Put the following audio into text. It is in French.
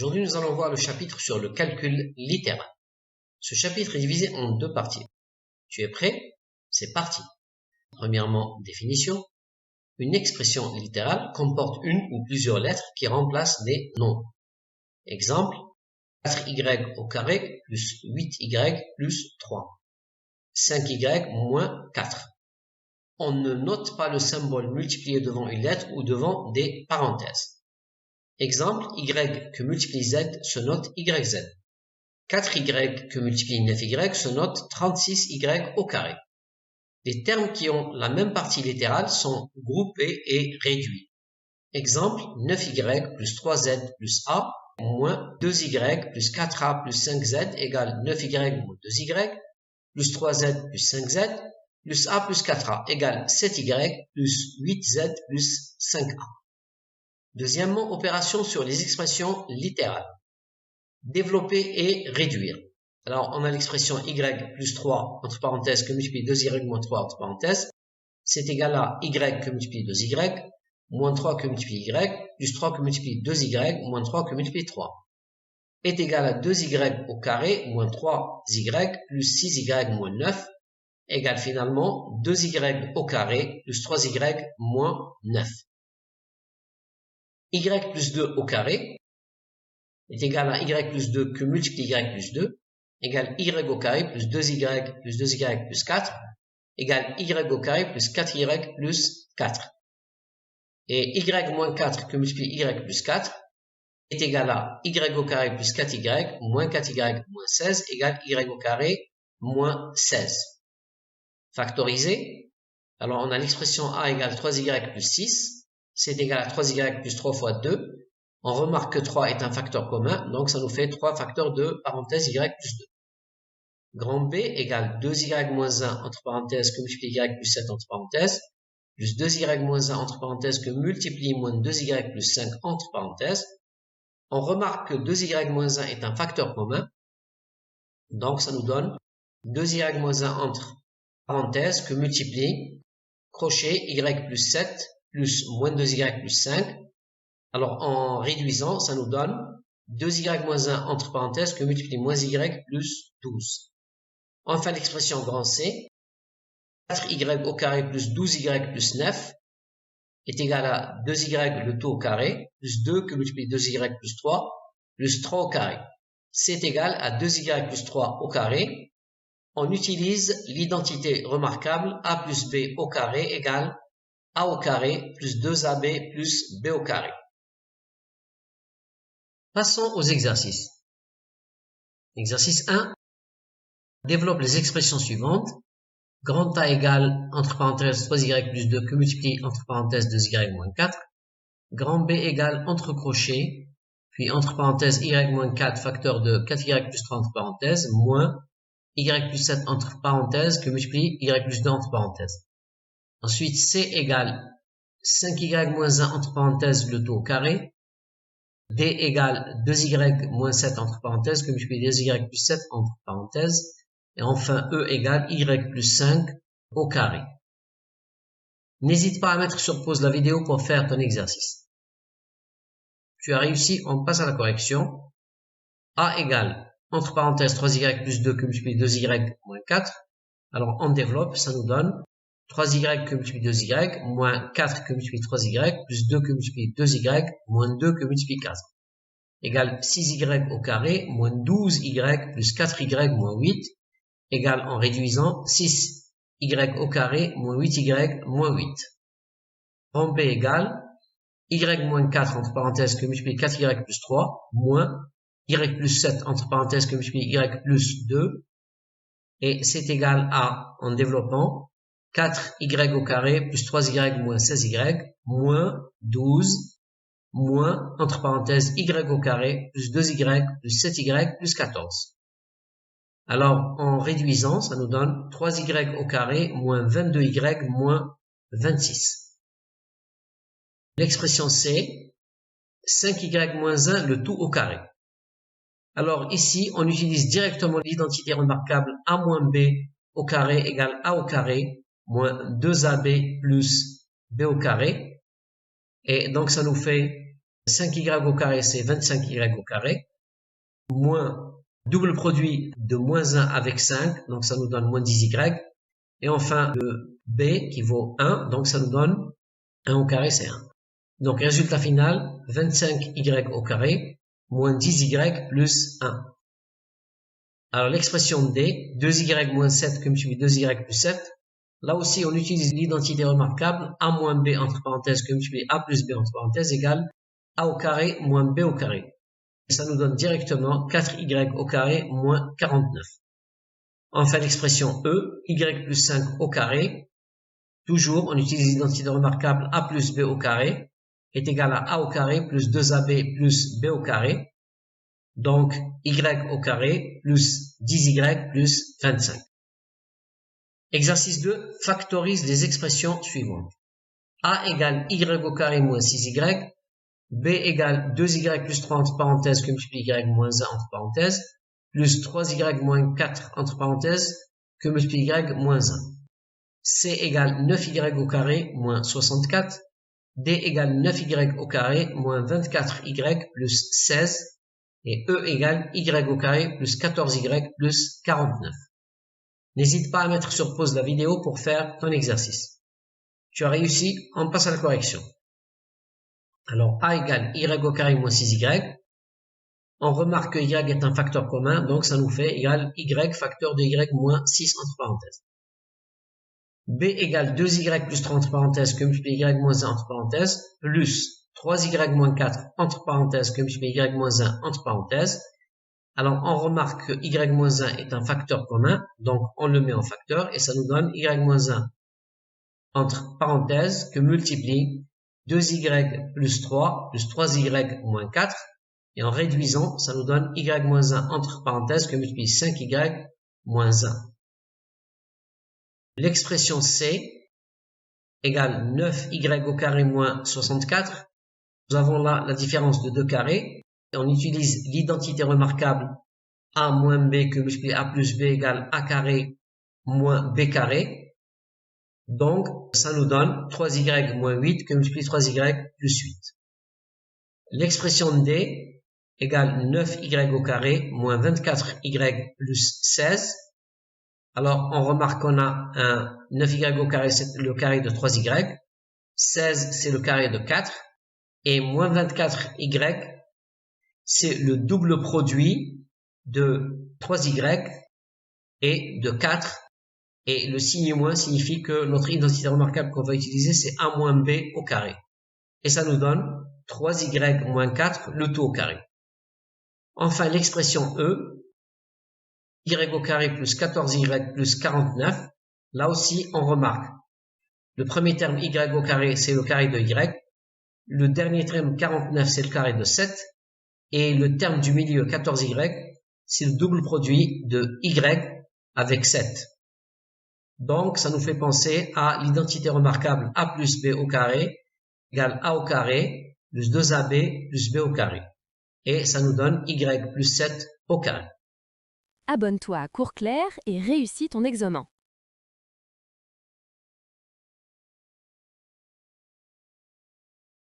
Aujourd'hui, nous allons voir le chapitre sur le calcul littéral. Ce chapitre est divisé en deux parties. Tu es prêt? C'est parti. Premièrement, définition. Une expression littérale comporte une ou plusieurs lettres qui remplacent des nombres. Exemple, 4y au carré plus 8y plus 3. 5y moins 4. On ne note pas le symbole multiplié devant une lettre ou devant des parenthèses. Exemple, y que multiplie z se note yz. 4y que multiplie 9y se note 36y au carré. Les termes qui ont la même partie littérale sont groupés et réduits. Exemple, 9y plus 3z plus a moins 2y plus 4a plus 5z égale 9y moins 2y plus 3z plus 5z plus a plus 4a égale 7y plus 8z plus 5a. Deuxièmement, opération sur les expressions littérales. Développer et réduire. Alors, on a l'expression y plus 3, entre parenthèses, que multiplie 2y moins 3, entre parenthèses. C'est égal à y que multiplie 2y, moins 3 que multiplie y, plus 3 que multiplie 2y, moins 3 que multiplie 3. Est égal à 2y au carré, moins 3y, plus 6y moins 9, égale finalement 2y au carré, plus 3y moins 9. Y plus 2 au carré est égal à y plus 2 que multiplie y plus 2, égale y au carré plus 2y plus 4, égale y au carré plus 4y plus 4. Et y moins 4 que multiplie y plus 4 est égal à y au carré plus 4y moins 4y moins 16 égale y au carré moins 16. Factoriser. Alors on a l'expression a égale 3y plus 6. C'est égal à 3y plus 3 fois 2. On remarque que 3 est un facteur commun, donc ça nous fait 3 facteurs de parenthèse y plus 2. Grand B égale 2y moins 1 entre parenthèses que multiplie y plus 7 entre parenthèses, plus 2y moins 1 entre parenthèses que multiplie moins 2y plus 5 entre parenthèses. On remarque que 2y moins 1 est un facteur commun, donc ça nous donne 2y moins 1 entre parenthèses que multiplie crochet y plus 7 plus moins 2y plus 5. Alors, en réduisant, ça nous donne 2y moins 1 entre parenthèses que multiplie moins y plus 12. Enfin, l'expression grand C, 4y au carré plus 12y plus 9 est égal à 2y le tout au carré plus 2 que multiplie 2y plus 3 plus 3 au carré. C'est égal à 2y plus 3 au carré. On utilise l'identité remarquable a plus b au carré égale a au carré plus 2ab plus b au carré. Passons aux exercices. Exercice 1. Développe les expressions suivantes. Grand A égale, entre parenthèses, 3y plus 2 que multiplie, entre parenthèses, 2y moins 4. Grand B égale, entre crochets, puis entre parenthèses, y moins 4, facteur de 4y plus 3, entre parenthèses, moins y plus 7, entre parenthèses, que multiplie y plus 2, entre parenthèses. Ensuite, C égale 5y moins 1 entre parenthèses le tout au carré. D égale 2y moins 7 entre parenthèses que multiplie 2y plus 7 entre parenthèses. Et enfin, E égale y plus 5 au carré. N'hésite pas à mettre sur pause la vidéo pour faire ton exercice. Tu as réussi, on passe à la correction. A égale, entre parenthèses, 3y plus 2 que multiplie 2y moins 4. Alors, on développe, ça nous donne 3y que multiplie 2y, moins 4 que multiplie 3y, plus 2 que multiplie 2y, moins 2 que multiplie 4. Égale 6y au carré, moins 12y, plus 4y, moins 8, égale en réduisant 6y au carré, moins 8y, moins 8. En B égale y moins 4 entre parenthèses que multiplie 4y plus 3, moins y plus 7 entre parenthèses que multiplie y plus 2, et c'est égal à, en développant, 4y au carré plus 3y moins 16y moins 12 moins, entre parenthèses, y au carré plus 2y plus 7y plus 14. Alors, en réduisant, ça nous donne 3y au carré moins 22y moins 26. L'expression C, 5y moins 1 le tout au carré. Alors ici, on utilise directement l'identité remarquable a moins b au carré égale a au carré moins 2ab plus b au carré. Et donc, ça nous fait 5y au carré, c'est 25y au carré, moins double produit de moins 1 avec 5, donc ça nous donne moins 10y, et enfin le b qui vaut 1, donc ça nous donne 1 au carré, c'est 1. Donc résultat final, 25y au carré, moins 10y plus 1. Alors l'expression D, 2y moins 7 que multiplie 2y plus 7, là aussi on utilise l'identité remarquable a moins b entre parenthèses que multiplie a plus b entre parenthèses égale a au carré moins b au carré. Et ça nous donne directement 4y au carré moins 49. Enfin l'expression E, y plus 5 au carré, toujours on utilise l'identité remarquable a plus b au carré, est égal à a au carré plus 2ab plus b au carré. Donc, y au carré plus 10y plus 25. Exercice 2, factorise les expressions suivantes. A égale y au carré moins 6y, b égale 2y plus 3 entre parenthèses que multiplie y moins 1 entre parenthèses, plus 3y moins 4 entre parenthèses que multiplie y moins 1. C égale 9y au carré moins 64, d égale 9y au carré moins 24y plus 16, et E égale y au carré plus 14y plus 49. N'hésite pas à mettre sur pause la vidéo pour faire ton exercice. Tu as réussi, on passe à la correction. Alors A égale y au carré moins 6y. On remarque que y est un facteur commun, donc ça nous fait égal y facteur de y moins 6 entre parenthèses. B égale 2y plus 3 entre parenthèses que multiplie y moins 1 entre parenthèses, plus 3y moins 4 entre parenthèses que multiplie y moins 1 entre parenthèses. Alors on remarque que y moins 1 est un facteur commun, donc on le met en facteur et ça nous donne y moins 1 entre parenthèses que multiplie 2y plus 3 plus 3y moins 4, et en réduisant ça nous donne y moins 1 entre parenthèses que multiplie 5y moins 1. L'expression C égale 9y au carré moins 64. Nous avons là la différence de deux carrés. Et on utilise l'identité remarquable a moins b que multiplié a plus b égale a carré moins b carré. Donc, ça nous donne 3y moins 8 que multiplié 3y plus 8. L'expression D égale 9y au carré moins 24y plus 16. Alors, on remarque qu'on a un 9y au carré, c'est le carré de 3y. 16, c'est le carré de 4. Et moins 24y, c'est le double produit de 3y et de 4. Et le signe moins signifie que notre identité remarquable qu'on va utiliser, c'est a moins b au carré. Et ça nous donne 3y moins 4, le tout au carré. Enfin, l'expression E, y au carré plus 14y plus 49. Là aussi, on remarque. Le premier terme y au carré, c'est le carré de y. Le dernier terme 49, c'est le carré de 7. Et le terme du milieu 14y, c'est le double produit de y avec 7. Donc, ça nous fait penser à l'identité remarquable a plus b au carré égale a au carré plus 2ab plus b au carré. Et ça nous donne y plus 7 au carré. Abonne-toi à Cours Clair et réussis ton examen.